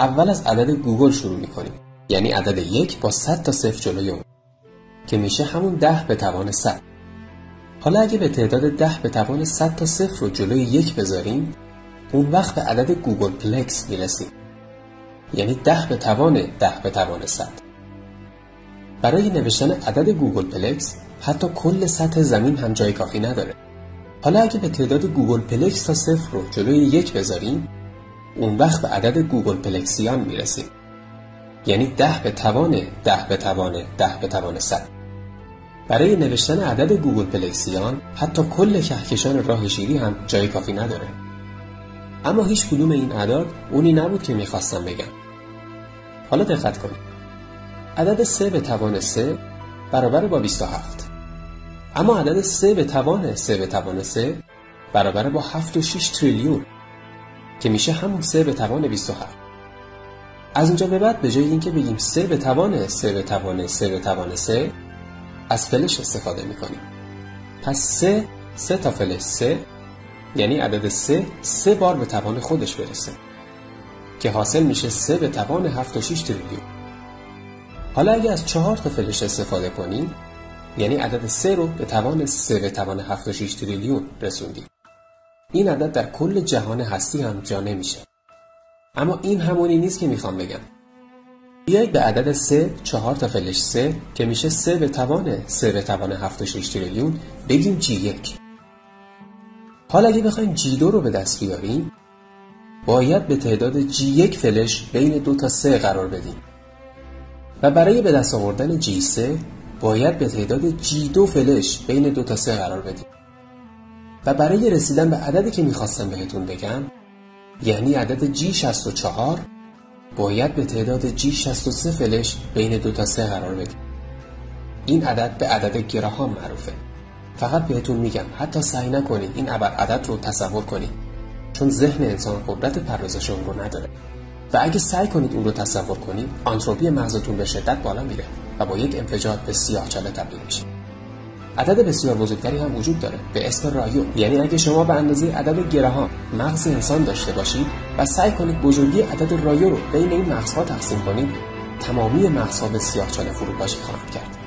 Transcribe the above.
اول از عدد گوگل شروع میکنیم، یعنی عدد 1 با 100 تا صفر جلوی اون که میشه همون 10 به توان 100. حالا اگه به تعداد 10 به توان 100 تا صفر رو جلوی 1 بذاریم، اون وقت به عدد گوگل پلکس میرسیم، یعنی 10 به توان 10 به توان 100. برای نوشتن عدد گوگل پلکس حتی کل سطح زمین هم جای کافی نداره. حالا اگه به تعداد گوگل پلکس تا صفر رو جلوی 1 بذاریم، اون وقت به عدد گوگل پلکسیان میرسیم، یعنی 10 به توان 10 به توان 10 به توان 100. برای نوشتن عدد گوگل پلکسیان حتی کل کهکشان راه شیری هم جای کافی نداره. اما هیچ کدوم این اعداد اونی نبود که میخواستم بگم. حالا دقت کنید. عدد 3 به توان 3 برابر با 27. اما عدد 3 به توان 3 به توان 3 برابر با 7.6 تریلیون که میشه همون 3 به توان 27. از اینجا به بعد به جای اینکه بگیم 3 به توان 3 به توان 3 به توان 3 از فلش استفاده میکنیم. پس 3 تا فلش 3 یعنی عدد 3 بار به توان خودش برسه که حاصل میشه 3 به توان 7.6 تریلیون. حالا اگه از 4 تا فلش استفاده کنیم، یعنی عدد 3 رو به توان 3 به توان 7.6 تریلیون رسوندیم. این عدد در کل جهان هستی هم جا نمیشه. اما این همونی نیست که میخوام بگم. بیایید به عدد 3 4 تا فلش 3 که میشه 3 به توان 3 به توان 7.6 تریلیون بگیم G1. حالا اگه بخوایم G2 رو به دست بیاریم، باید به تعداد G1 فلش بین 2 تا 3 قرار بدیم و برای به دست آوردن G3 باید به تعداد G2 فلش بین 2 تا 3 قرار بدیم و برای رسیدن به عددی که میخواستم بهتون بگم، یعنی عدد G64، باید به تعداد G63 فلش بین 2 تا 3 قرار بدیم. این عدد به عدد گراهام معروفه. فقط بهتون میگم حتی سعی نکنید این ابرعدد رو تصور کنید، چون ذهن انسان قدرت پردازش اون رو نداره و اگه سعی کنید اون رو تصور کنید، آنتروپی مغزتون به شدت بالا میره و با یک انفجار به سیاه‌چاله تبدیل میشه. عدد بسیار بزرگتری هم وجود داره به اسم رایو، یعنی اگه شما به اندازه عدد گراهام مغز انسان داشته باشید و سعی کنید بزرگی عدد رایو رو بین این مغزها تقسیم کنید، تمامی مغزها به سیاه‌چاله فروپاشی خواهند کرد.